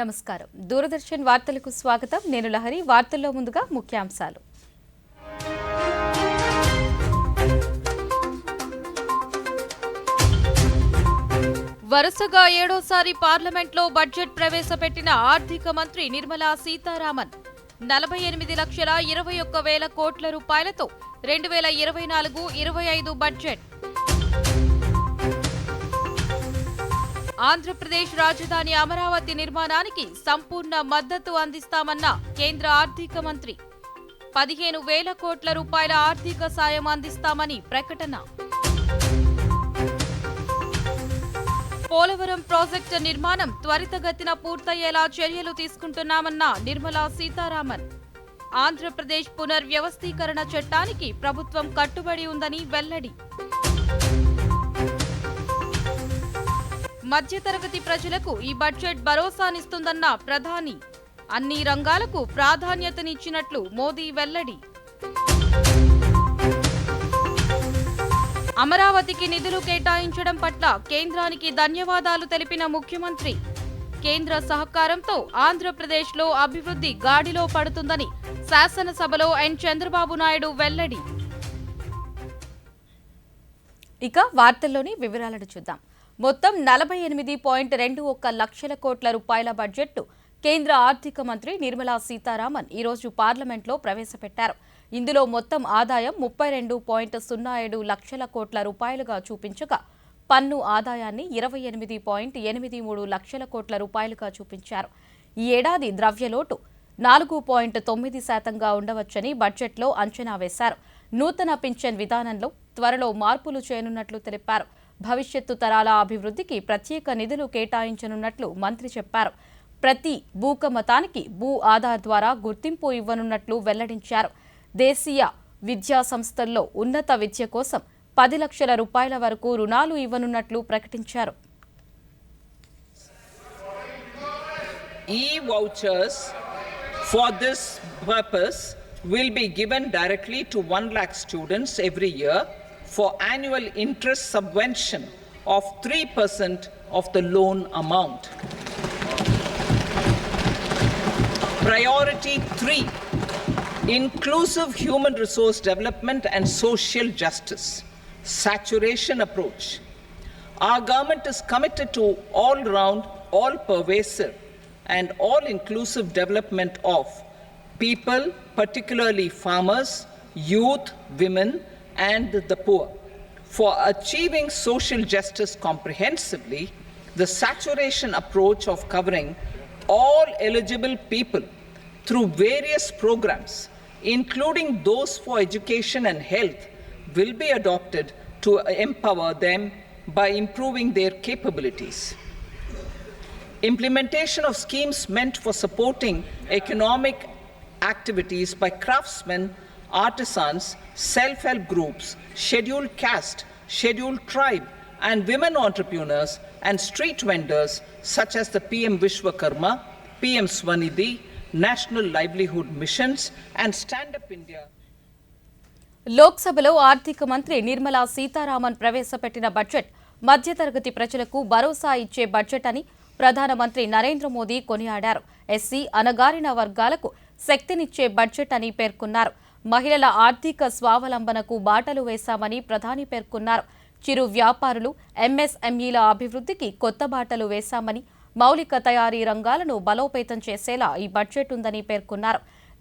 నమస్కారం. దూరదర్శన్ వార్తలకు స్వాగతం. నేను లహరి. వార్తల్లో ముందుగా ముఖ్యాంశాలు. వరుసగా ఏడోసారి పార్లమెంట్లో బడ్జెట్ ప్రవేశపెట్టిన ఆర్థిక మంత్రి నిర్మలా సీతారామన్ 48,21,000 కోట్ల రూపాయలతో 2024-25 బడ్జెట్. ఆంధ్రప్రదేశ్ రాజధాని అమరావతి నిర్మాణానికి సంపూర్ణ మద్దతు అందిస్తామన్న కేంద్ర ఆర్థిక మంత్రి. 15,000 కోట్ల రూపాయల ఆర్థిక సాయం అందిస్తామని ప్రకటన. పోలవరం ప్రాజెక్టు నిర్మాణం త్వరితగతిన పూర్తయ్యేలా చర్యలు తీసుకుంటున్నామన్న నిర్మలా సీతారామన్. ఆంధ్రప్రదేశ్ పునర్వ్యవస్థీకరణ చట్టానికి ప్రభుత్వం కట్టుబడి ఉందని వెల్లడి. మధ్యతరగతి ప్రజలకు ఈ బడ్జెట్ భరోసానిస్తుందన్న ప్రధాని. అన్ని రంగాలకు ప్రాధాన్యతనిచ్చినట్లు మోదీ వెల్లడి. అమరావతికి నిధులు కేటాయించడం పట్ల కేంద్రానికి ధన్యవాదాలు తెలిపిన ముఖ్యమంత్రి. కేంద్ర సహకారంతో ఆంధ్రప్రదేశ్లో అభివృద్ధి గాడిలో పడుతుందని శాసనసభలో ఎన్ చంద్రబాబు నాయుడు వెల్లడి. ఇక వార్తల్లోని వివరాలను చూద్దాం. మొత్తం 48.21 లక్షల కోట్ల రూపాయల బడ్జెట్ను కేంద్ర ఆర్థిక మంత్రి నిర్మలా సీతారామన్ ఈరోజు పార్లమెంట్లో ప్రవేశపెట్టారు. ఇందులో మొత్తం ఆదాయం 32.07 లక్షల కోట్ల రూపాయలుగా చూపించగా పన్ను ఆదాయాన్ని 28.83 లక్షల కోట్ల రూపాయలుగా చూపించారు. ఈ ఏడాది ద్రవ్యలోటు 4.9% ఉండవచ్చని బడ్జెట్లో అంచనా వేశారు. నూతన పింఛన్ విధానంలో త్వరలో మార్పులు చేయనున్నట్లు తెలిపారు. భవిష్యత్తు తరాల అభివృద్ధికి ప్రత్యేక నిధులు కేటాయించనున్నట్లు మంత్రి చెప్పారు. ప్రతి భూకమతానికి భూ ఆధార్ ద్వారా గుర్తింపు ఇవ్వనున్నట్లు వెల్లడించారు. దేశీయ విద్యా సంస్థల్లో ఉన్నత విద్య కోసం 10 లక్షల రూపాయల వరకు రుణాలు ఇవ్వనున్నట్లు ప్రకటించారు. E-vouchers for this purpose will be given directly to 1 lakh students every year for annual interest subvention of 3% of the loan amount. Priority 3, inclusive human resource development and social justice, saturation approach. Our government is committed to all-round, all-pervasive and all-inclusive development of people, particularly farmers, youth, women, and the poor. For achieving social justice comprehensively, the saturation approach of covering all eligible people through various programs, including those for education and health, will be adopted to empower them by improving their capabilities. Implementation of schemes meant for supporting economic activities by craftsmen, artisans, self-help groups, scheduled caste, scheduled tribe, and women entrepreneurs and street vendors such as the PM Vishwakarma, PM Swanidhi, National Livelihood Missions, and Stand Up India. లోక్సభలో ఆర్థిక మంత్రి నిర్మలా సీతారామన్ ప్రవేశపెట్టిన budget మధ్యతరగతి ప్రజలకు భరోసా ఇచ్చే budget అని ప్రధానమంత్రి నరేంద్ర మోదీ కొనియాడారు. ఎస్సీ అణగారిన వర్గాలకు శక్తినిచ్చే బడ్జెట్ అని పేర్కొన్నారు. మహిళల ఆర్థిక స్వావలంబనకు బాటలు వేశామని ప్రధాని పేర్కొన్నారు. చిరు వ్యాపారులు, ఎంఎస్ఎంఈల అభివృద్ధికి కొత్త బాటలు వేశామని, మౌలిక తయారీ రంగాలను బలోపేతం చేసేలా ఈ బడ్జెట్ ఉందని పేర్కొన్నారు.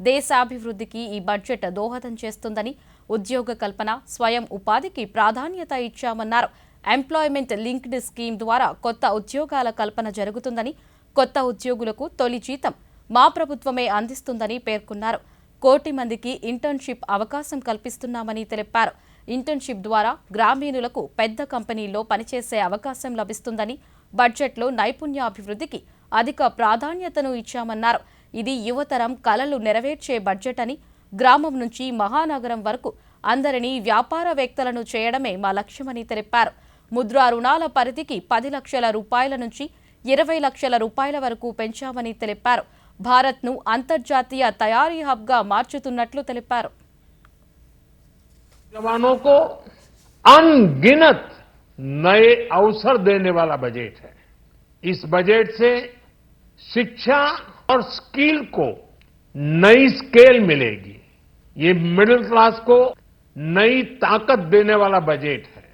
దేశాభివృద్ధికి ఈ బడ్జెట్ దోహదం చేస్తుందని, ఉద్యోగ కల్పన, స్వయం ఉపాధికి ప్రాధాన్యత ఇచ్చామన్నారు. ఎంప్లాయ్మెంట్ లింక్డ్ స్కీమ్ ద్వారా కొత్త ఉద్యోగాల కల్పన జరుగుతుందని, కొత్త ఉద్యోగులకు తొలి జీతం మా ప్రభుత్వమే అందిస్తుందని పేర్కొన్నారు. 1 కోటి మందికి ఇంటర్న్షిప్ అవకాశం కల్పిస్తున్నామని తెలిపారు. ఇంటర్న్షిప్ ద్వారా గ్రామీణులకు పెద్ద కంపెనీల్లో పనిచేసే అవకాశం లభిస్తుందని, బడ్జెట్లో నైపుణ్యాభివృద్ధికి అధిక ప్రాధాన్యతను ఇచ్చామన్నారు. ఇది యువతరం కలలు నెరవేర్చే బడ్జెట్ అని, గ్రామం నుంచి మహానగరం వరకు అందరినీ వ్యాపారవేత్తలను చేయడమే మా లక్ష్యమని తెలిపారు. ముద్రా రుణాల పరిధికి 10 లక్షల రూపాయల నుంచి 20 లక్షల రూపాయల వరకు పెంచామని తెలిపారు. భారత్ను అంతర్జాతీయ తయారీ హబ్గా మార్చుతున్నట్లు తెలిపారు. जवानों को अनगिनत नए अवसर देने वाला बजट है। इस बजट से शिक्षा और स्किल को नई स्केल मिलेगी। ये मिडिल क्लास को नई ताकत देने वाला बजट है।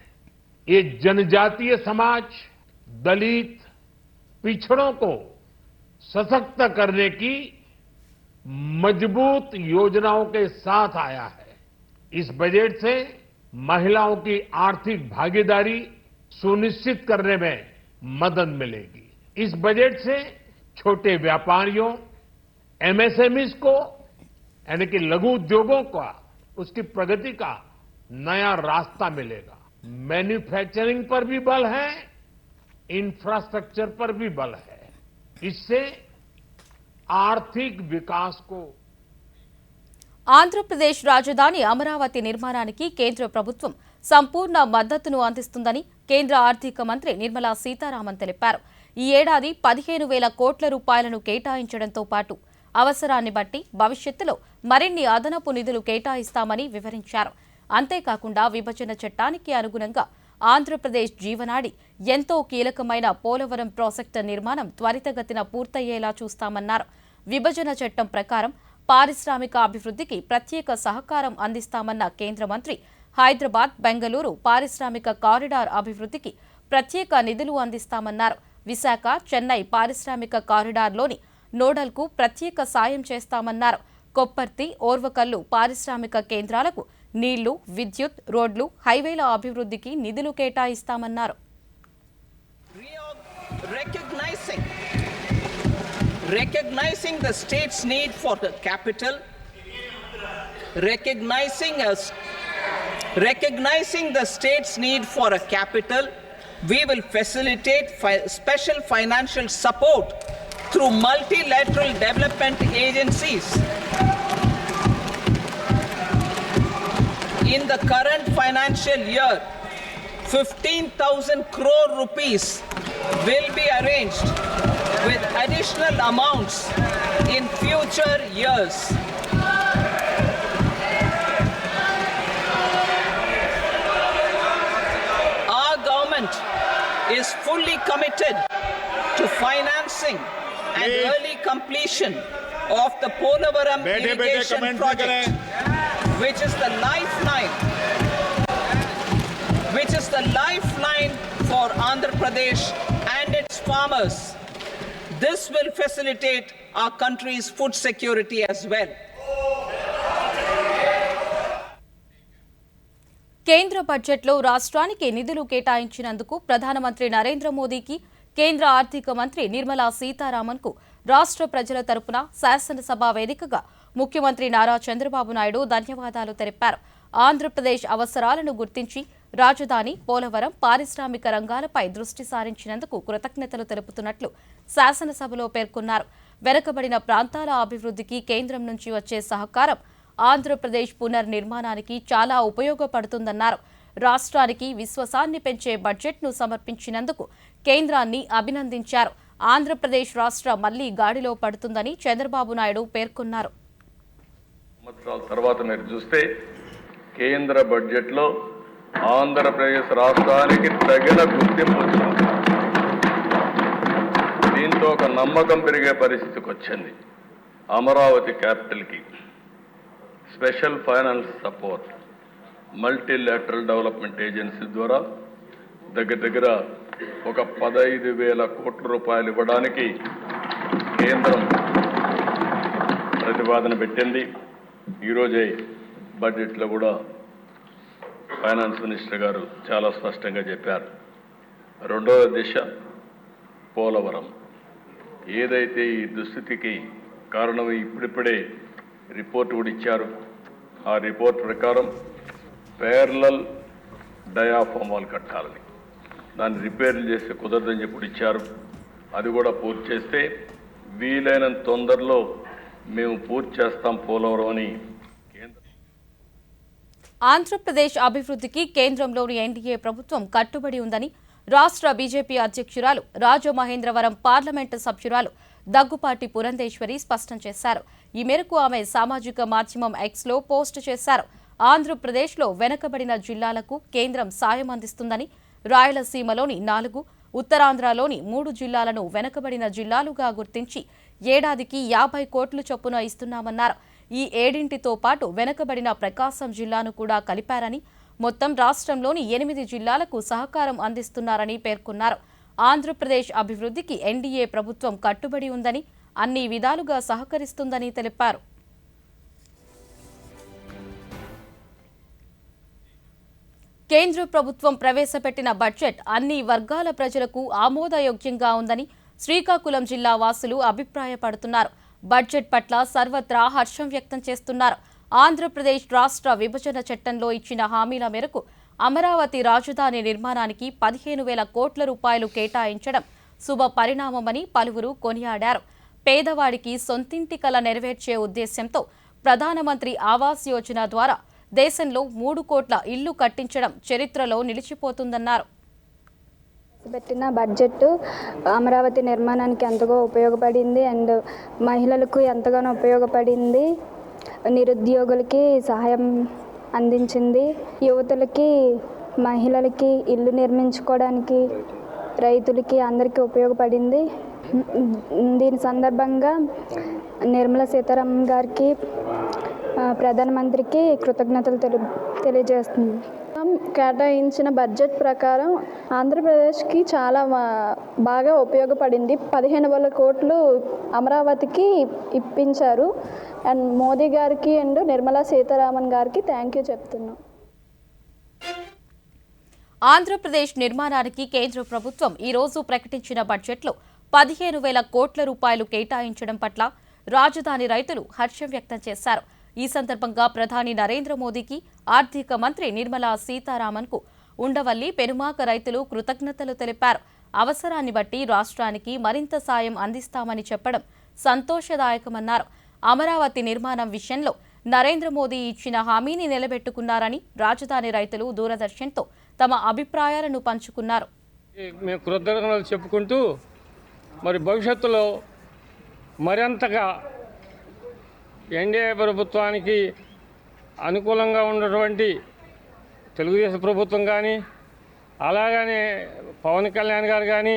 ये जनजातीय समाज, दलित, पिछड़ों को सशक्त करने की मजबूत योजनाओं के साथ आया है। इस बजट से महिलाओं की आर्थिक भागीदारी सुनिश्चित करने में मदद मिलेगी। इस बजट से छोटे व्यापारियों, एमएसएमईज को यानी कि लघु उद्योगों का उसकी प्रगति का नया रास्ता मिलेगा। मैन्युफैक्चरिंग पर भी बल है, इंफ्रास्ट्रक्चर पर भी बल है। इससे आर्थिक विकास को ఆంధ్రప్రదేశ్ రాజధాని అమరావతి నిర్మాణానికి కేంద్ర ప్రభుత్వం సంపూర్ణ మద్దతును అందిస్తుందని కేంద్ర ఆర్థిక మంత్రి నిర్మలా సీతారామన్ తెలిపారు. ఈ ఏడాది 15,000 కోట్ల రూపాయలను కేటాయించడంతో పాటు అవసరాన్ని బట్టి భవిష్యత్తులో మరిన్ని అదనపు నిధులు కేటాయిస్తామని వివరించారు. అంతేకాకుండా విభజన చట్టానికి అనుగుణంగా ఆంధ్రప్రదేశ్ జీవనాడి ఎంతో కీలకమైన పోలవరం ప్రాజెక్టు నిర్మాణం త్వరితగతిన పూర్తయ్యేలా చూస్తామన్నారు. విభజన చట్టం ప్రకారం పారిశ్రామిక అభివృద్ధికి ప్రత్యేక సహకారం అందిస్తామన్న కేంద్ర మంత్రి హైదరాబాద్, బెంగళూరు పారిశ్రామిక కారిడార్ అభివృద్ధికి ప్రత్యేక నిధులు అందిస్తామన్నారు. విశాఖ, చెన్నై పారిశ్రామిక కారిడార్లోని నోడల్కు ప్రత్యేక సాయం చేస్తామన్నారు. కొప్పర్తి, ఓర్వకల్లు పారిశ్రామిక కేంద్రాలకు నీళ్లు, విద్యుత్, రోడ్లు, హైవేల అభివృద్ధికి నిధులు కేటాయిస్తామన్నారు. Recognizing the state's need for the capital, recognizing the state's need for a capital, we will facilitate special financial support through multilateral development agencies. In the current financial year, 15,000 crore rupees will be arranged with additional amounts in future years. Our government is fully committed to financing and early completion of the Polavaram irrigation project, which is the lifeline for Andhra Pradesh and its farmers. This will facilitate our country's food security as well. కేంద్ర బడ్జెట్లో రాష్ట్రానికి నిధులు కేటాయించినందుకు ప్రధానమంత్రి నరేంద్ర మోదీకి, కేంద్ర ఆర్థిక మంత్రి నిర్మలా సీతారామన్కు రాష్ట్ర ప్రజల తరపున శాసనసభ వేదికగా ముఖ్యమంత్రి నారా చంద్రబాబు నాయుడు ధన్యవాదాలు తెలిపారు. ఆంధ్రప్రదేశ్ అవసరాలను గుర్తించి రాజధాని, పోలవరం, పారిశ్రామిక రంగాలపై దృష్టి సారించినందుకు కృతజ్ఞతలు తెలుపుతున్నట్లు శాసనసభలో పేర్కొన్నారు. వెనుకబడిన ప్రాంతాల అభివృద్ధికి కేంద్రం నుంచి వచ్చే సహకారం ఆంధ్రప్రదేశ్ పునర్నిర్మాణానికి చాలా ఉపయోగపడుతుందన్నారు. రాష్ట్రానికి విశ్వాసాన్ని పెంచే బడ్జెట్ను సమర్పించినందుకు కేంద్రాన్ని అభినందించారు. ఆంధ్రప్రదేశ్ రాష్ట్ర మళ్లీ గాడిలో పడుతుందని చంద్రబాబు నాయుడు పేర్కొన్నారు. సంవత్సరాల తర్వాత మీరు చూస్తే కేంద్ర బడ్జెట్లో ఆంధ్రప్రదేశ్ రాష్ట్రానికి తగిన గుర్తింపు వచ్చింది. దీంతో ఒక నమ్మకం పెరిగే పరిస్థితికి వచ్చింది. అమరావతి క్యాపిటల్కి special finance support multilateral development agency ద్వారా దగ్గర ఒక 15,000 కోట్ల రూపాయలు ఇవ్వడానికి కేంద్రం ప్రతిపాదన పెట్టింది. ఈరోజే బడ్జెట్లో కూడా ఫైనాన్స్ మినిస్టర్ గారు చాలా స్పష్టంగా చెప్పారు. రెండవ దిశ పోలవరం. ఏదైతే ఈ దుస్థితికి కారణం ఇప్పుడిప్పుడే రిపోర్ట్ కూడా ఇచ్చారు. ఆ రిపోర్ట్ ప్రకారం ప్యారలల్ డయాఫామ్ వాల్ కట్టాలని, దాన్ని రిపేర్లు చేస్తే కుదరదని చెప్పి ఇచ్చారు. అది కూడా పూర్తి చేస్తే వీలైనంత తొందరలో మేము పూర్తి చేస్తాం పోలవరం అని. ఆంధ్రప్రదేశ్ అభివృద్ధికి కేంద్రంలోని ఎన్డీఏ ప్రభుత్వం కట్టుబడి ఉందని రాష్ట్ర బీజేపీ అధ్యక్షురాలు రాజమహేంద్రవరం పార్లమెంటు సభ్యురాలు దగ్గుపాటి పురంధేశ్వరి స్పష్టం చేశారు. ఈ మేరకు ఆమె సామాజిక మాధ్యమం ఎక్స్లో పోస్టు చేశారు. ఆంధ్రప్రదేశ్లో వెనుకబడిన జిల్లాలకు కేంద్రం సాయం అందిస్తుందని, రాయలసీమలోని 4, ఉత్తరాంధ్రలోని 3 జిల్లాలను వెనుకబడిన జిల్లాలుగా గుర్తించి ఏడాదికి 50 కోట్లు చొప్పున ఇస్తున్నామన్నారు. ఈ 7తో పాటు వెనుకబడిన ప్రకాశం జిల్లాను కూడా కలిపారని, మొత్తం రాష్ట్రంలోని 8 జిల్లాలకు సహకారం అందిస్తున్నారని పేర్కొన్నారు. ఆంధ్రప్రదేశ్ అభివృద్ధికి ఎన్డీఏ ప్రభుత్వం కట్టుబడి ఉందని, అన్ని విధాలుగా సహకరిస్తుందని తెలిపారు. కేంద్ర ప్రభుత్వం ప్రవేశపెట్టిన బడ్జెట్ అన్ని వర్గాల ప్రజలకు ఆమోదయోగ్యంగా ఉందని శ్రీకాకుళం జిల్లా వాసులు అభిప్రాయపడుతున్నారు. బడ్జెట్ పట్ల సర్వత్రా హర్షం వ్యక్తం చేస్తున్నారు. ఆంధ్రప్రదేశ్ రాష్ట్ర విభజన చట్టంలో ఇచ్చిన హామీల మేరకు అమరావతి రాజధాని నిర్మాణానికి 15,000 కోట్ల రూపాయలు కేటాయించడం శుభ పరిణామమని పలువురు కొనియాడారు. పేదవాడికి సొంతింటి కల నెరవేర్చే ఉద్దేశ్యంతో ప్రధానమంత్రి ఆవాస్ యోజన ద్వారా దేశంలో 3 కోట్ల ఇళ్లు కట్టించడం చరిత్రలో నిలిచిపోతుందన్నారు. పెట్టిన బడ్జెట్ అమరావతి నిర్మాణానికి ఎంతగా ఉపయోగపడింది అండ్ మహిళలకు ఎంతగానో ఉపయోగపడింది. నిరుద్యోగులకి సహాయం అందించింది. యువతులకి, మహిళలకి ఇల్లు నిర్మించుకోవడానికి, రైతులకి అందరికీ ఉపయోగపడింది. దీని సందర్భంగా నిర్మలా సీతారామన్ గారికి, ప్రధానమంత్రికి కృతజ్ఞతలు తెలియజేస్తుంది. కేటాయించిన బడ్జెట్ ప్రకారం ఆంధ్రప్రదేశ్కి చాలా బాగా ఉపయోగపడింది. 15,000 కోట్లు అమరావతికి ఇప్పించారు. అండ్ మోదీ గారికి అండ్ నిర్మలా సీతారామన్ గారికి థ్యాంక్ యూ చెప్తున్నాం. ఆంధ్రప్రదేశ్ నిర్మాణానికి కేంద్ర ప్రభుత్వం ఈరోజు ప్రకటించిన బడ్జెట్లో 15,000 కోట్ల రూపాయలు కేటాయించడం పట్ల రాజధాని రైతులు హర్షం వ్యక్తం చేశారు. ఈ సందర్భంగా ప్రధాని నరేంద్ర మోదీకి, ఆర్థిక మంత్రి నిర్మలా సీతారామన్కు ఉండవల్లి, పెనుమాక రైతులు కృతజ్ఞతలు తెలిపారు. అవసరాన్ని బట్టి రాష్ట్రానికి మరింత సాయం అందిస్తామని చెప్పడం సంతోషదాయకమన్నారు. అమరావతి నిర్మాణం విషయంలో నరేంద్ర మోదీ ఇచ్చిన హామీని నిలబెట్టుకున్నారని రాజధాని రైతులు దూరదర్శన్తో తమ అభిప్రాయాలను పంచుకున్నారు. మేము కృతజ్ఞతలు చెప్పుకుంటూ మరి భవిష్యత్తులో మరింతగా ఎన్డీఏ ప్రభుత్వానికి అనుకూలంగా ఉన్నటువంటి తెలుగుదేశం ప్రభుత్వం కానీ, అలాగనే పవన్ కళ్యాణ్ గారు కానీ,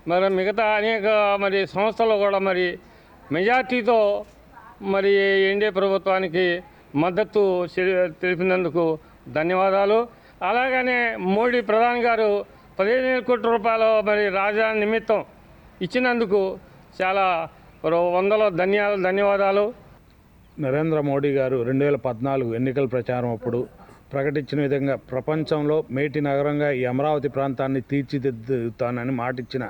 మరి మిగతా అనేక మరి సంస్థలు కూడా మరి మెజార్టీతో మరి ఎన్డీఏ ప్రభుత్వానికి మద్దతు తెలిపినందుకు ధన్యవాదాలు. అలాగనే మోడీ ప్రధాని గారు 15,000 కోట్ల రూపాయలు మరి రాజధాని నిమిత్తం ఇచ్చినందుకు చాలా వందల ధన్యవాదాలు. నరేంద్ర మోడీ గారు 2014 ఎన్నికల ప్రచారం అప్పుడు ప్రకటించిన విధంగా ప్రపంచంలో మేటి నగరంగా ఈ అమరావతి ప్రాంతాన్ని తీర్చిదిద్దుతానని మాటిచ్చిన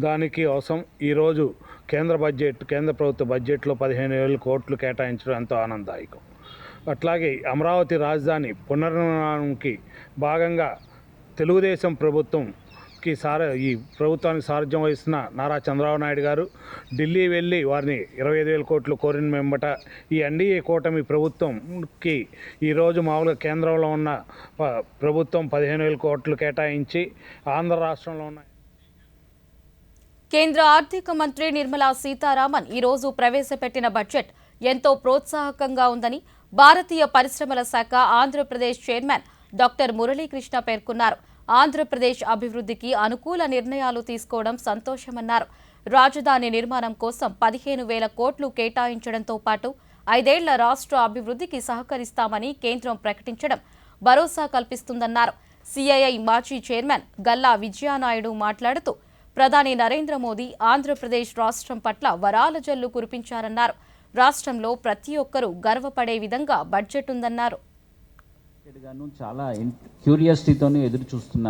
దానికి కోసం ఈరోజు కేంద్ర ప్రభుత్వ బడ్జెట్లో 15,000 కోట్లు కేటాయించడం ఎంతో ఆనందదాయకం. అట్లాగే అమరావతి రాజధాని పునర్నిర్మాణానికి భాగంగా తెలుగుదేశం ప్రభుత్వంకి ఈ ప్రభుత్వానికి సారథ్యం వహిస్తున్న నారా చంద్రబాబు నాయుడు గారు ఢిల్లీ వెళ్ళి వారిని 25,000 కోట్లు కోరిన వెంబట ఈ ఎన్డీఏ కూటమి ప్రభుత్వంకి ఈరోజు మామూలుగా కేంద్రంలో ఉన్న ప్రభుత్వం 15,000 కోట్లు కేటాయించి ఆంధ్ర రాష్ట్రంలో ఉన్న కేంద్ర ఆర్థిక మంత్రి నిర్మలా సీతారామన్ ఈరోజు ప్రవేశపెట్టిన బడ్జెట్ ఎంతో ప్రోత్సాహకంగా ఉందని భారతీయ పరిశ్రమల శాఖ ఆంధ్రప్రదేశ్ చైర్మన్ డాక్టర్ మురళీకృష్ణ పేర్కొన్నారు. ఆంధ్రప్రదేశ్ అభివృద్ధికి అనుకూల నిర్ణయాలు తీసుకోవడం సంతోషమన్నారు. రాజధాని నిర్మాణం కోసం 15,000 కోట్లు కేటాయించడంతో పాటు 5 ఏళ్ల రాష్ట్ర అభివృద్ధికి సహకరిస్తామని కేంద్రం ప్రకటించడం భరోసా కల్పిస్తుందన్నారు. సిఐఐ మాజీ చైర్మన్ గల్లా విజయానాయుడు మాట్లాడుతూ ప్రధాని నరేంద్ర మోదీ ఆంధ్రప్రదేశ్ రాష్ట్రం పట్ల వరాల జల్లు కురిపించారన్నారు. రాష్ట్రంలో ప్రతి ఒక్కరూ గర్వపడే విధంగా బడ్జెట్ ఉందన్నారు. చాలా క్యూరియాసిటీతోనే ఎదురు చూస్తున్న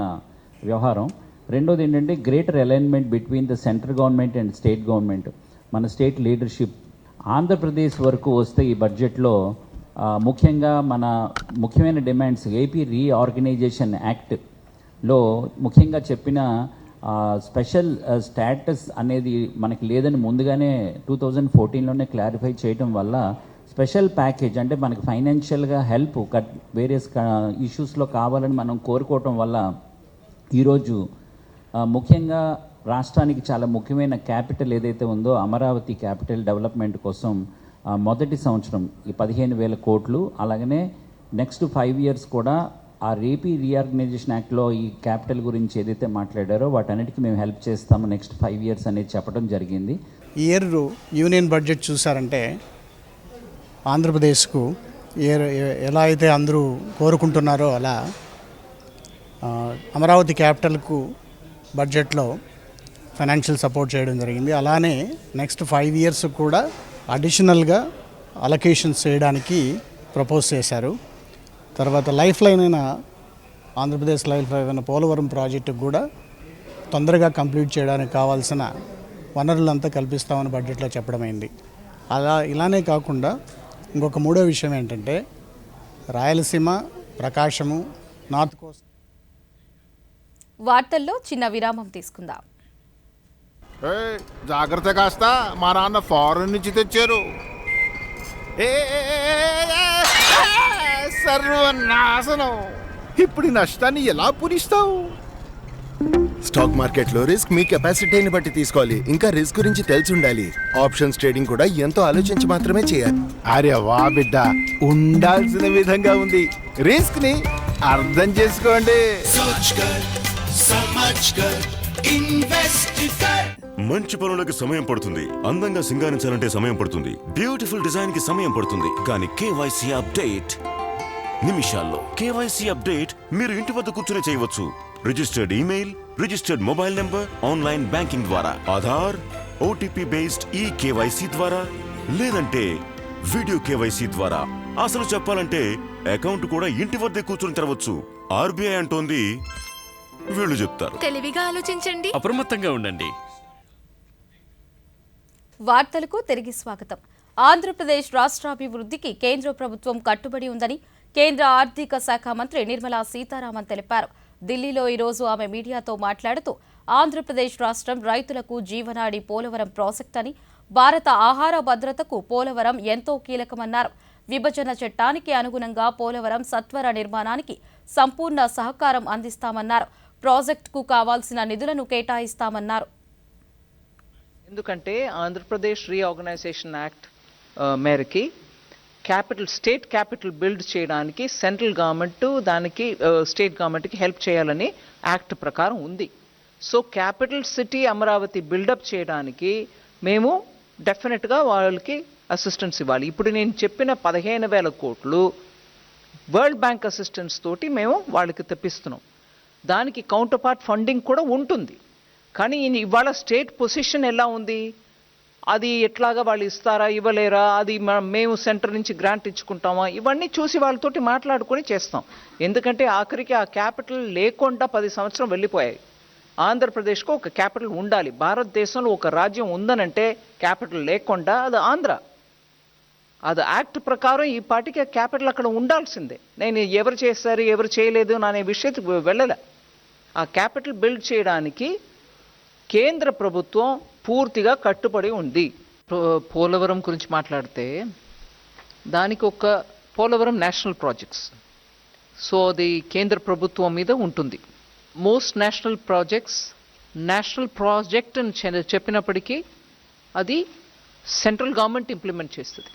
వ్యవహారం. రెండోది ఏంటంటే greater alignment between the central government and state government, మన స్టేట్ లీడర్షిప్. ఆంధ్రప్రదేశ్ వరకు వస్తే ఈ బడ్జెట్లో ముఖ్యంగా మన ముఖ్యమైన డిమాండ్స్ ఏపీ రీఆర్గనైజేషన్ యాక్ట్లో ముఖ్యంగా చెప్పిన స్పెషల్ స్టేటస్ అనేది మనకి లేదని ముందుగానే 2014లోనే క్లారిఫై చేయడం వల్ల స్పెషల్ ప్యాకేజ్ అంటే మనకి ఫైనాన్షియల్గా హెల్ప్ వేరియస్ ఇష్యూస్లో కావాలని మనం కోరుకోవటం వల్ల ఈరోజు ముఖ్యంగా రాష్ట్రానికి చాలా ముఖ్యమైన క్యాపిటల్ ఏదైతే ఉందో అమరావతి క్యాపిటల్ డెవలప్మెంట్ కోసం మొదటి సంవత్సరం ఈ 15,000 కోట్లు, అలాగనే నెక్స్ట్ 5 years కూడా ఆ ఏపీ రీఆర్గనైజేషన్ యాక్ట్లో ఈ క్యాపిటల్ గురించి ఏదైతే మాట్లాడారో వాటన్నిటికీ మేము హెల్ప్ చేస్తాము నెక్స్ట్ 5 years అనేది చెప్పడం జరిగింది. ఈ ఇయర్ యూనియన్ బడ్జెట్ చూసారంటే ఆంధ్రప్రదేశ్కు ఎలా అయితే అందరూ కోరుకుంటున్నారో అలా అమరావతి క్యాపిటల్కు బడ్జెట్లో ఫైనాన్షియల్ సపోర్ట్ చేయడం జరిగింది. అలానే నెక్స్ట్ 5 years కూడా అడిషనల్గా అలొకేషన్స్ చేయడానికి ప్రపోజ్ చేశారు. తర్వాత లైఫ్ లైన్ అయిన ఆంధ్రప్రదేశ్ లైఫ్ లైన్ అయిన పోలవరం ప్రాజెక్టుకు కూడా తొందరగా కంప్లీట్ చేయడానికి కావాల్సిన వనరులంతా కల్పిస్తామని బడ్జెట్లో చెప్పడమైంది. ఇలానే కాకుండా ఇంకొక మూడో విషయం ఏంటంటే రాయలసీమ, ప్రకాశము, నార్త్ కోస్ట్. వార్తల్లో చిన్న విరామం తీసుకుందాం. జాగ్రత్త కాస్త, మా నాన్న ఫారెన్ నుంచి తెచ్చారు. సర్వనాశనం. ఇప్పుడు నష్టాన్ని ఎలా పూరిస్తావు? స్టాక్ మార్కెట్లో రిస్క్ మీ కెపాసిటీని బట్టి తీసుకోవాలి. ఇంకా రిస్క్ గురించి తెలిసి ఉండాలి. ఆప్షన్స్ ట్రేడింగ్ కూడా ఎంతో ఆలోచించి మాత్రమే చేయాలి. అరే వా బిడ్డ, ఉండాల్సిన విధంగా ఉంది. రిస్క్ ని అర్థం చేసుకోండి. మంచి పనులకు సమయం పడుతుంది, అందంగా సింగారించాలంటే సమయం పడుతుంది, బ్యూటిఫుల్ డిజైన్ కి సమయం పడుతుంది. కానీ కేవైసీ అప్డేట్ నిమిషాల్లో. కేవైసీ అప్డేట్ మీరు ఇంటి వద్ద కూర్చునే చేయవచ్చు. Registered email, registered mobile number, online banking ద్వారా, ఆధార్, ఓటీపీ బేస్డ్ ఈ కేవైసీ ద్వారా, లేదంటే వీడియో కేవైసీ ద్వారా. అసలు చెప్పాలంటే అకౌంట్ కూడా ఇంటి వద్దే కూర్చుని తెరవచ్చు. ఆర్బీఐ అంటోంది, వీళ్ళు చెప్తారు. తెలివిగా ఆలోచించండి, అప్రమత్తంగా ఉండండి. వార్తలకు తిరిగి స్వాగతం. ఆంధ్రప్రదేశ్ రాష్ట్రాభివృద్ధికి కేంద్ర ప్రభుత్వం కట్టుబడి ఉందని కేంద్ర ఆర్థిక శాఖ మంత్రి నిర్మలా సీతారామన్ తెలిపారు. ఢిల్లీలో ఈరోజు ఆమె మీడియాతో మాట్లాడుతూ ఆంధ్రప్రదేశ్ రాష్ట్రం రైతులకు జీవనాడి పోలవరం ప్రాజెక్ట్ అని, భారత ఆహార భద్రతకు పోలవరం ఎంతో కీలకమన్నారు. విభజన చట్టానికి అనుగుణంగా పోలవరం సత్వర నిర్మాణానికి సంపూర్ణ సహకారం అందిస్తామన్నారు. ప్రాజెక్టుకు కావాల్సిన నిధులను కేటాయిస్తామన్నారు. ఎందుకంటే ఆంధ్రప్రదేశ్ రీఆర్గనైజేషన్ యాక్ట్ మేరకి స్టేట్ క్యాపిటల్ బిల్డ్ చేయడానికి సెంట్రల్ గవర్నమెంట్ దానికి స్టేట్ గవర్నమెంట్కి హెల్ప్ చేయాలని యాక్ట్ ప్రకారం ఉంది. So capital city Amaravati build up చేయడానికి మేము డెఫినెట్గా వాళ్ళకి అసిస్టెన్స్ ఇవ్వాలి. ఇప్పుడు నేను చెప్పిన 15,000 కోట్లు వరల్డ్ బ్యాంక్ అసిస్టెన్స్ తోటి మేము వాళ్ళకి తెప్పిస్తున్నాం. దానికి కౌంటర్ పార్ట్ ఫండింగ్ కూడా ఉంటుంది. కానీ ఇవాళ స్టేట్ పొజిషన్ ఎలా ఉంది, అది ఎట్లాగా వాళ్ళు ఇస్తారా ఇవ్వలేరా, అది మేము సెంటర్ నుంచి గ్రాంట్ ఇచ్చుకుంటామా, ఇవన్నీ చూసి వాళ్ళతోటి మాట్లాడుకొని చేస్తాం. ఎందుకంటే ఆఖరికి ఆ క్యాపిటల్ లేకుండా 10 సంవత్సరం వెళ్ళిపోయాయి. ఆంధ్రప్రదేశ్కు ఒక క్యాపిటల్ ఉండాలి. భారతదేశంలో ఒక రాజ్యం ఉందనంటే క్యాపిటల్ లేకుండా అది ఆంధ్ర. అది యాక్ట్ ప్రకారం ఈ పార్టీకి క్యాపిటల్ అక్కడ ఉండాల్సిందే. నేను ఎవరు చేస్తారు ఎవరు చేయలేదు అనే విషయానికి వెళ్ళలే. ఆ క్యాపిటల్ బిల్డ్ చేయడానికి కేంద్ర ప్రభుత్వం పూర్తిగా కట్టుబడి ఉంది. పోలవరం గురించి మాట్లాడితే దానికి ఒక పోలవరం నేషనల్ ప్రాజెక్ట్స్, సో అది కేంద్ర ప్రభుత్వం మీద ఉంటుంది. మోస్ట్ నేషనల్ ప్రాజెక్ట్ అని చెప్పినప్పటికీ అది సెంట్రల్ గవర్నమెంట్ ఇంప్లిమెంట్ చేస్తుంది.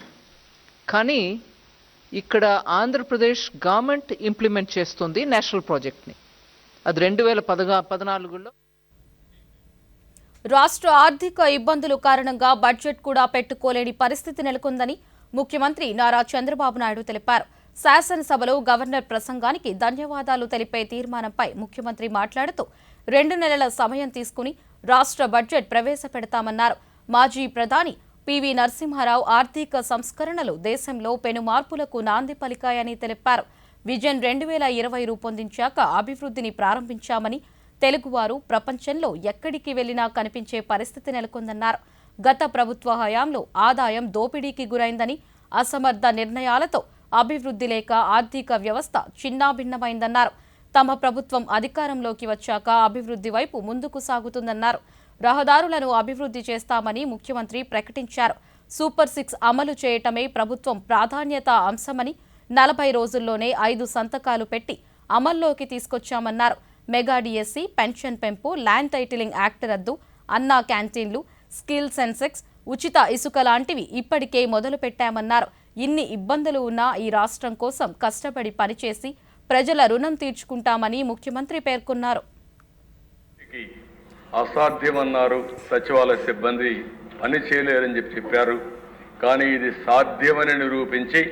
కానీ ఇక్కడ ఆంధ్రప్రదేశ్ గవర్నమెంట్ ఇంప్లిమెంట్ చేస్తుంది నేషనల్ ప్రాజెక్ట్ని. అది 2014లో. రాష్ట్ర ఆర్థిక ఇబ్బందుల కారణంగా బడ్జెట్ కూడా పెట్టుకోలేని పరిస్థితి నెలకొందని ముఖ్యమంత్రి నారా చంద్రబాబు నాయుడు తెలిపారు. శాసనసభలో గవర్నర్ ప్రసంగానికి ధన్యవాదాలు తెలిపే తీర్మానంపై ముఖ్యమంత్రి మాట్లాడుతూ 2 నెలల సమయం తీసుకుని రాష్ట్ర బడ్జెట్ ప్రవేశపెడతామన్నారు. మాజీ ప్రధాని పివి నరసింహారావు ఆర్థిక సంస్కరణలు దేశంలో పెను మార్పులకు నాంది పలికాయని తెలిపారు. విజన్ 2020 రూపొందించాక అభివృద్ధిని ప్రారంభించామని, తెలుగువారు ప్రపంచంలో ఎక్కడికి వెళ్లినా కనిపించే పరిస్థితి నెలకొందన్నారు. గత ప్రభుత్వ హయాంలో ఆదాయం దోపిడీకి గురైందని, అసమర్థ నిర్ణయాలతో అభివృద్ధి లేక ఆర్థిక వ్యవస్థ చిన్నాభిన్నమైందన్నారు. తమ ప్రభుత్వం అధికారంలోకి వచ్చాక అభివృద్ధి వైపు ముందుకు సాగుతుందన్నారు. రహదారులను అభివృద్ధి చేస్తామని ముఖ్యమంత్రి ప్రకటించారు. సూపర్ 6 అమలు చేయటమే ప్రభుత్వం ప్రాధాన్యత అంశమని, 40 రోజుల్లోనే 5 సంతకాలు పెట్టి అమల్లోకి తీసుకొచ్చామన్నారు. మెగా డిఎస్సి, పెన్షన్ పెంపు, ల్యాండ్ టైటిలింగ్ యాక్ట్ రద్దు, అన్నా క్యాంటీన్లు, స్కిల్ సెన్సెక్స్, ఉచిత ఇసుక లాంటివి ఇప్పటికే మొదలు పెట్టామన్నారు. ఇన్ని ఇబ్బందులు ఉన్నా ఈ రాష్ట్రం కోసం కష్టపడి పనిచేసి ప్రజల రుణం తీర్చుకుంటామని ముఖ్యమంత్రి పేర్కొన్నారు. అసాధ్యమన్నారు సచివాలయ సిబ్బంది, పని చేయలేరని చెప్పారు. కానీ ఇది సాధ్యమని నిరూపించి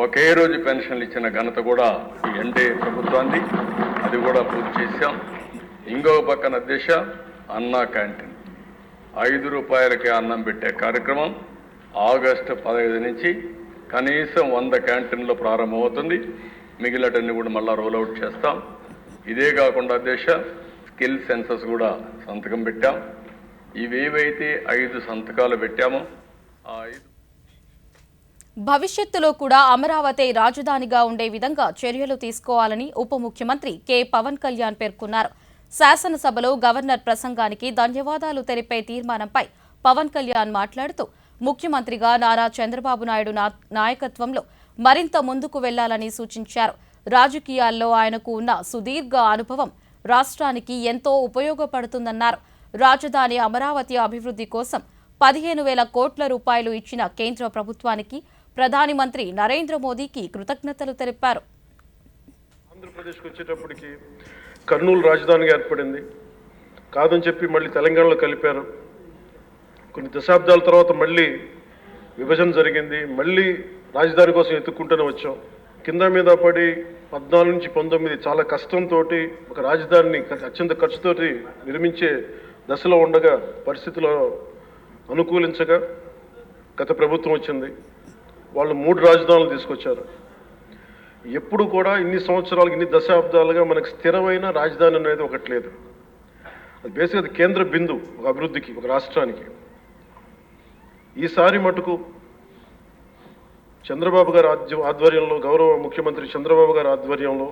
ఒకే రోజు పెన్షన్లు ఇచ్చిన ఘనత కూడా ఈ ఎన్డీఏ ప్రభుత్వాన్ని. అది కూడా పూర్తి చేశాం. ఇంకో పక్కన దిశ అన్నా క్యాంటీన్ 5 రూపాయలకి అన్నం పెట్టే కార్యక్రమం ఆగస్టు 15 నుంచి కనీసం 100 క్యాంటీన్లో ప్రారంభమవుతుంది. మిగిలినటన్ని కూడా మళ్ళీ రోల్అవుట్ చేస్తాం. ఇదే కాకుండా దిశ స్కిల్ సెన్సస్ కూడా సంతకం పెట్టాం. ఇవేవైతే 5 సంతకాలు పెట్టామో ఆ 5 భవిష్యత్తులో కూడా అమరావతి రాజధానిగా ఉండే విధంగా చర్యలు తీసుకోవాలని ఉప ముఖ్యమంత్రి కె పవన్ కళ్యాణ్ పేర్కొన్నారు. శాసనసభలో గవర్నర్ ప్రసంగానికి ధన్యవాదాలు తెలిపే తీర్మానంపై పవన్ కళ్యాణ్ మాట్లాడుతూ ముఖ్యమంత్రిగా నారా చంద్రబాబు నాయుడు నాయకత్వంలో మరింత ముందుకు వెళ్లాలని సూచించారు. రాజకీయాల్లో ఆయనకు ఉన్న సుదీర్ఘ అనుభవం రాష్ట్రానికి ఎంతో ఉపయోగపడుతుందన్నారు. రాజధాని అమరావతి అభివృద్ధి కోసం 15,000 కోట్ల రూపాయలు ఇచ్చిన కేంద్ర ప్రభుత్వానికి ప్రధాని మంత్రి నరేంద్ర మోదీకి కృతజ్ఞతలు తెలిపారు. ఆంధ్రప్రదేశ్కి వచ్చేటప్పటికి కర్నూలు రాజధానిగా ఏర్పడింది. కాదని చెప్పి మళ్ళీ తెలంగాణలో కలిపారు. కొన్ని దశాబ్దాల తర్వాత మళ్ళీ విభజన జరిగింది. మళ్ళీ రాజధాని కోసం ఎత్తుక్కుంటూనే వచ్చాం. కింద మీద పడి 14 నుంచి 19 చాలా కష్టంతో ఒక రాజధానిని అత్యంత ఖర్చుతోటి నిర్మించే దశలో ఉండగా పరిస్థితుల్లో అనుకూలించగా గత ప్రభుత్వం వచ్చింది. వాళ్ళు 3 రాజధానులు తీసుకొచ్చారు. ఎప్పుడు కూడా ఇన్ని సంవత్సరాలు ఇన్ని దశాబ్దాలుగా మనకు స్థిరమైన రాజధాని అనేది ఒకటి లేదు. అది బేసిక్గా కేంద్ర బిందు ఒక అభివృద్ధికి, ఒక రాష్ట్రానికి. ఈసారి మటుకు చంద్రబాబు గారి ఆధ్వర్యంలో, గౌరవ ముఖ్యమంత్రి చంద్రబాబు గారి ఆధ్వర్యంలో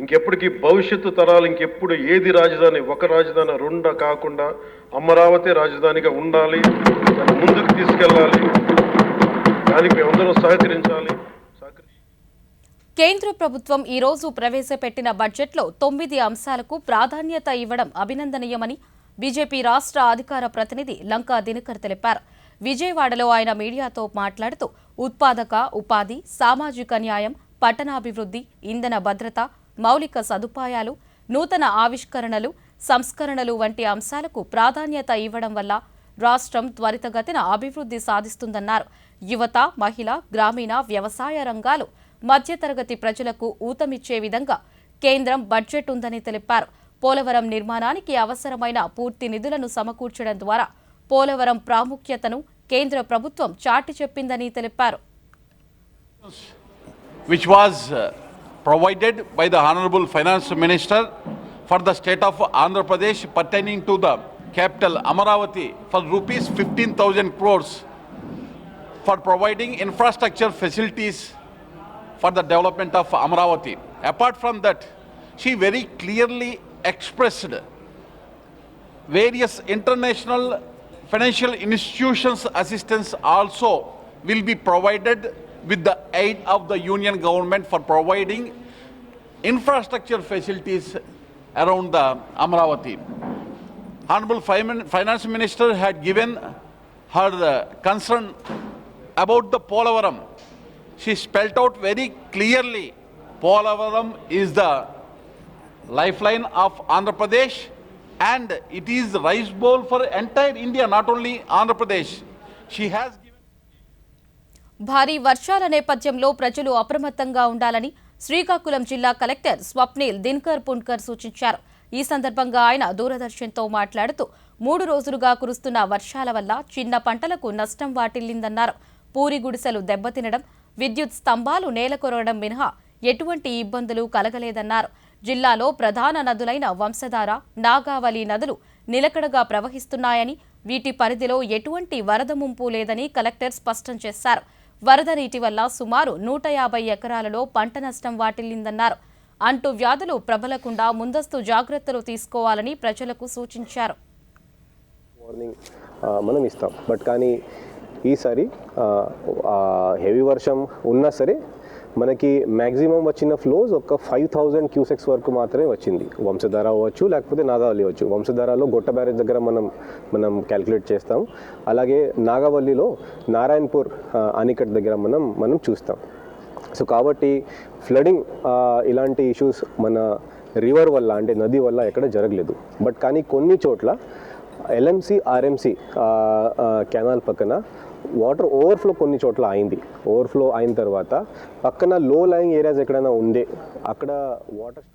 ఇంకెప్పటికీ భవిష్యత్తు తరాలు ఇంకెప్పుడు ఏది రాజధాని, ఒక రాజధాని 2 కాకుండా అమరావతి రాజధానిగా ఉండాలి, దాన్ని ముందుకు తీసుకెళ్ళాలి. దానికి మేమందరం సహకరించాలి. కేంద్ర ప్రభుత్వం ఈ రోజు ప్రవేశపెట్టిన బడ్జెట్లో 9 అంశాలకు ప్రాధాన్యత ఇవ్వడం అభినందనీయమని బీజేపీ రాష్ట్ర అధికార ప్రతినిధి లంకా దినకర్ తెలిపారు. విజయవాడలో ఆయన మీడియాతో మాట్లాడుతూ ఉత్పాదక ఉపాధి, సామాజిక న్యాయం, పట్టణాభివృద్ధి, ఇంధన భద్రత, మౌలిక సదుపాయాలు, నూతన ఆవిష్కరణలు, సంస్కరణలు వంటి అంశాలకు ప్రాధాన్యత ఇవ్వడం వల్ల రాష్ట్రం త్వరితగతిన అభివృద్ధి సాధిస్తుందన్నారు. యువత, మహిళ, గ్రామీణ, వ్యవసాయ రంగాలు, మధ్యతరగతి ప్రజలకు ఊతమిచ్చే విధంగా కేంద్రం బడ్జెట్ ఉందని తెలిపారు. పోలవరం నిర్మాణానికి అవసరమైన పూర్తి నిధులను సమకూర్చడం ద్వారా పోలవరం ప్రాముఖ్యతను కేంద్ర ప్రభుత్వం చాటి చెప్పిందని తెలిపారు. Which was provided by the Honorable Finance Minister for the state of Andhra Pradesh pertaining to the capital Amaravati for rupees 15,000 crores for providing infrastructure facilities for the development of Amaravati. Apart from that, she very clearly expressed various international financial institutions assistance also will be provided with the aid of the union government for providing infrastructure facilities around the Amaravati. Honorable Finance Minister had given her concern about the Polavaram. She spelled out very clearly, Polavaram is the lifeline of Andhra Pradesh and it is the rice bowl for entire India, not only Andhra Pradesh. She has given... భారీ వర్షాల నేపథ్యంలో ప్రజలు అప్రమత్తంగా ఉండాలని శ్రీకాకుళం జిల్లా collector Swapnil Dinakar Punkar సూచించారు. ఈ సందర్భంగా ఆయన దూరదర్శన్తో మాట్లాడుతూ 3 రోజులుగా కురుస్తున్న వర్షాల వల్ల చిన్న పంటలకు నష్టం వాటిల్లిందన్నారు. పూరి గుడిసెలు దెబ్బతినడం, విద్యుత్ స్తంభాలు నేలకొరగడం మినహా ఎటువంటి ఇబ్బందులు కలగలేదన్నారు. జిల్లాలో ప్రధాన నదులైన వంశధార, నాగావళి నదులు నిలకడగా ప్రవహిస్తున్నాయని, వీటి పరిధిలో ఎటువంటి వరద ముంపు లేదని కలెక్టర్ స్పష్టం చేశారు. వరద నీటి వల్ల సుమారు 150 ఎకరాలలో పంట నష్టం వాటిల్లిందన్నారు. అంటు వ్యాధులు ప్రబలకుండా ముందస్తు జాగ్రత్తలు తీసుకోవాలని ప్రజలకు సూచించారు. వార్నింగ్ మనం ఇస్తాం, బట్ కానీ ఈసారి హెవీ వర్షం ఉన్నా సరే మనకి మ్యాక్సిమం వచ్చిన ఫ్లోస్ ఒక 5,000 క్యూసెక్స్ వరకు మాత్రమే వచ్చింది. వంశధార అవ్వచ్చు, లేకపోతే నాగావళి అవ్వచ్చు. వంశధారలో గొట్ట బ్యారేజ్ దగ్గర మనం క్యాల్కులేట్ చేస్తాం. అలాగే నాగావళిలో నారాయణపూర్ ఆనికట్ దగ్గర మనం చూస్తాం. సో కాబట్టి ఫ్లడింగ్ ఇలాంటి ఇష్యూస్ మన రివర్ వల్ల అంటే నది వల్ల ఎక్కడ జరగలేదు. బట్ కానీ కొన్ని చోట్ల LMC RMC కెనాల్ పక్కన వాటర్ ఓవర్ఫ్లో కొన్ని చోట్ల అయింది. ఓవర్ఫ్లో అయిన తర్వాత పక్కన లో లయింగ్ ఏరియాస్ ఎక్కడైనా ఉండే అక్కడ వాటర్.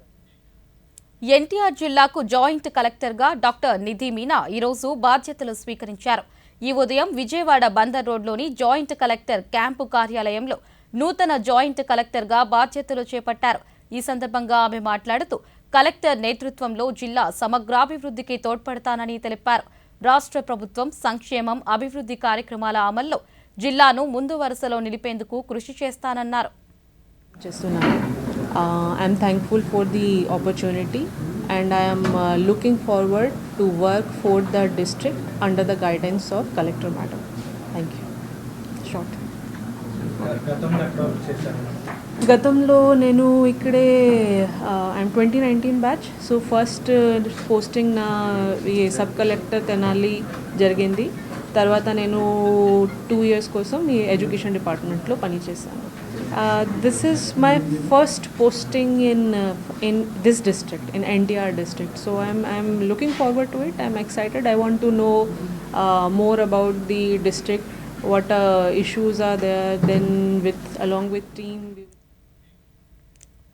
ఎన్టీఆర్ జిల్లాకు జాయింట్ కలెక్టర్గా డాక్టర్ నిధి మీనా ఈరోజు బాధ్యతలు స్వీకరించారు. ఈ ఉదయం విజయవాడ బందర్ రోడ్లోని జాయింట్ కలెక్టర్ క్యాంపు కార్యాలయంలో నూతన జాయింట్ కలెక్టర్గా బాధ్యతలు చేపట్టారు. ఈ సందర్భంగా ఆమె మాట్లాడుతూ కలెక్టర్ నేతృత్వంలో జిల్లా సమగ్రాభివృద్ధికి తోడ్పడతానని తెలిపారు. రాష్ట్ర ప్రభుత్వం సంక్షేమం, అభివృద్ధి కార్యక్రమాల అమల్లో జిల్లాను ముందు వరుసలో నిలిపేందుకు కృషి చేస్తానన్నారు. I'm thankful for the opportunity and I am looking forward to work for the district under the guidance of Collector Madam. Thank you. Short. గతంలో నేను ఇక్కడే I'm 2019 batch. So first posting నా ఈ సబ్ కలెక్టర్ తెనాలి జరిగింది. తర్వాత నేను 2 years కోసం ఈ ఎడ్యుకేషన్ డిపార్ట్మెంట్లో పనిచేశాను. This is my first posting in this district, in NTR district. So I'm looking forward to it. I'm excited. I want to know more about the district, what issues are there. Then along with team.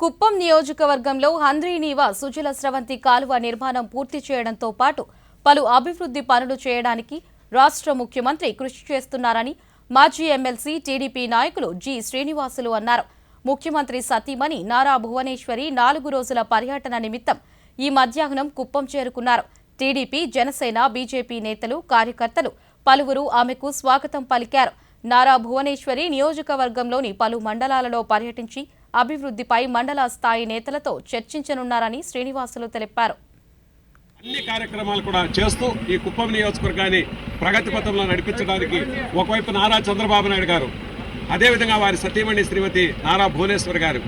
Kuppam నియోజకవర్గంలో హంద్రీనీవా సుజల స్రవంతి కాలువ నిర్మాణం పూర్తి చేయడంతో పాటు పలు అభివృద్ధి పనులు చేయడానికి రాష్ట్ర ముఖ్యమంత్రి కృషి చేస్తున్నారని మాజీ ఎమ్మెల్సీ టీడీపీ నాయకులు జి శ్రీనివాసులు అన్నారు. ముఖ్యమంత్రి సతీమణి నారా భువనేశ్వరి 4 రోజుల పర్యటన నిమిత్తం ఈ మధ్యాహ్నం కుప్పం చేరుకున్నారు. టీడీపీ, జనసేన, బీజేపీ నేతలు, కార్యకర్తలు పలువురు ఆమెకు స్వాగతం పలికారు. నారా భువనేశ్వరి నియోజకవర్గంలోని పలు మండలాలలో పర్యటించి అభివృద్ధిపై మండల స్థాయి నేతలతో చర్చించనున్నారని శ్రీనివాసులు తెలిపారు. అన్ని కార్యక్రమాలు కూడా చేస్తూ ఈ కుప్పం నియోజకవర్గాన్ని ప్రగతి పథంలో నడిపించడానికి ఒకవైపు నారా చంద్రబాబు నాయుడు గారు, అదేవిధంగా వారి సతీమణి శ్రీమతి నారా భువనేశ్వర్ గారు,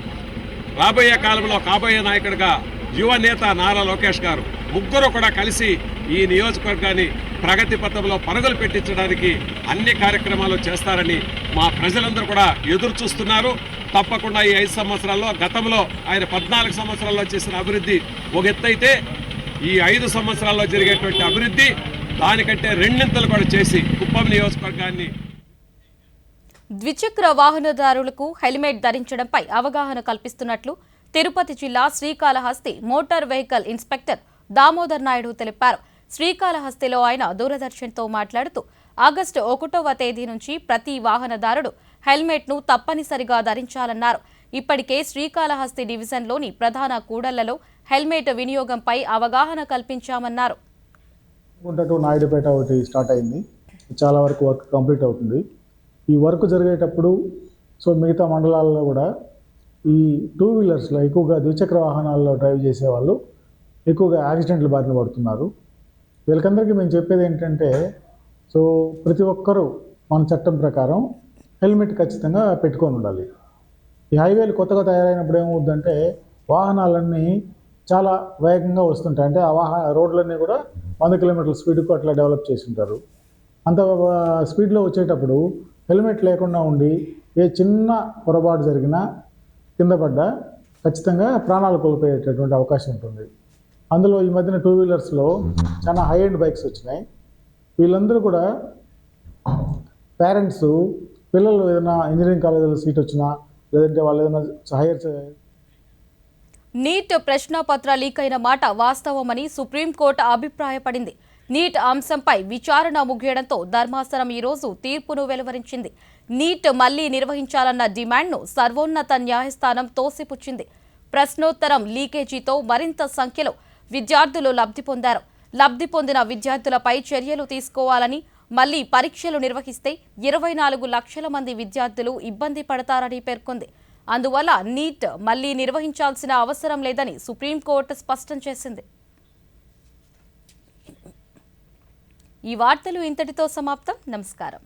రాబోయే కాలంలో కాబోయే నాయకుడిగా యువ నేత నారా లోకేష్ గారు, ముగ్గురు కూడా కలిసి ఈ నియోజకవర్గాన్ని ప్రగతి పథంలో పరుగులు పెట్టించడానికి అన్ని కార్యక్రమాలు చేస్తారని మా ప్రజలందరూ కూడా ఎదురు చూస్తున్నారు. తప్పకుండా ఈ 5 సంవత్సరాల్లో, గతంలో ఆయన 14 సంవత్సరాల్లో చేసిన అభివృద్ధి ఒక ఎత్తైతే ఈ 5 సంవత్సరాల్లో జరిగేటువంటి అభివృద్ధి దానికంటే రెండింతలు కూడా చేసి కుప్పం నియోజకవర్గాన్ని. ద్విచక్ర వాహనదారులకు హెల్మెట్ ధరించడంపై అవగాహన కల్పిస్తున్నట్లు తిరుపతి జిల్లా Srikalahasti motor vehicle inspector Damodar Naidu తెలిపారు. శ్రీకాళహస్తిలో ఆయన దూరదర్శన్తో మాట్లాడుతూ ఆగస్టు 1వ తేదీ నుంచి ప్రతి వాహనదారుడు హెల్మెట్ను తప్పనిసరిగా ధరించాలన్నారు. ఇప్పటికే శ్రీకాళహస్తి డివిజన్లోని ప్రధాన కూడళ్లలో హెల్మెట్ వినియోగంపై అవగాహన కల్పించామన్నారు. నాయుడుపేట ఒకటి స్టార్ట్ అయింది. చాలా వరకు వర్క్ కంప్లీట్ అవుతుంది. ఈ వర్క్ జరిగేటప్పుడు మిగతా మండలాల్లో కూడా ఈ 2 వీలర్స్లో ఎక్కువగా ద్విచక్ర వాహనాల్లో డ్రైవ్ చేసేవాళ్ళు ఎక్కువగా యాక్సిడెంట్లు బారిన పడుతున్నారు. వీళ్ళకందరికీ మేము చెప్పేది ఏంటంటే ప్రతి ఒక్కరూ మన చట్టం ప్రకారం హెల్మెట్ ఖచ్చితంగా పెట్టుకొని ఉండాలి. ఈ హైవేలు కొత్తగా తయారైనప్పుడు ఏమవుతుందంటే వాహనాలన్నీ చాలా వేగంగా వస్తుంటాయి. అంటే ఆ రోడ్లన్నీ కూడా 100 కిలోమీటర్ల స్పీడ్కు అట్లా డెవలప్ చేసి ఉంటారు. అంత స్పీడ్లో వచ్చేటప్పుడు హెల్మెట్ లేకుండా ఉండి ఏ చిన్న పొరపాటు జరిగినా కింద పడ్డా ఖచ్చితంగా ప్రాణాలు కోల్పోయేటటువంటి అవకాశం ఉంటుంది. అందులో ఈ మధ్యన 2 వీలర్స్లో చాలా హై ఎండ్ బైక్స్ వచ్చినాయి. వీళ్ళందరూ కూడా పేరెంట్స్ పిల్లలు ఏదైనా ఇంజనీరింగ్ కాలేజీలో సీట్ వచ్చినా లేదంటే వాళ్ళు ఏదైనా నీట్ ప్రశ్నపత్ర లీక్ అయిన మాట వాస్తవమని సుప్రీంకోర్టు అభిప్రాయపడింది. నీట్ అంశంపై విచారణ ముగియడంతో ధర్మాసనం ఈరోజు తీర్పును వెలువరించింది. నీట్ మళ్లీ నిర్వహించాలన్న డిమాండ్ను సర్వోన్నత న్యాయస్థానం తోసిపుచ్చింది. ప్రశ్నోత్తరం లీకేజీతో మరింత సంఖ్యలో విద్యార్థులు లబ్ధి పొందారు. లబ్ధి పొందిన విద్యార్థులపై చర్యలు తీసుకోవాలని, మళ్లీ పరీక్షలు నిర్వహిస్తే 24 లక్షల మంది విద్యార్థులు ఇబ్బంది పడతారని పేర్కొంది. అందువల్ల నీట్ మళ్లీ నిర్వహించాల్సిన అవసరం లేదని సుప్రీంకోర్టు స్పష్టం చేసింది. ఈ వార్తలు ఇంతటితో సమాప్తం. నమస్కారం.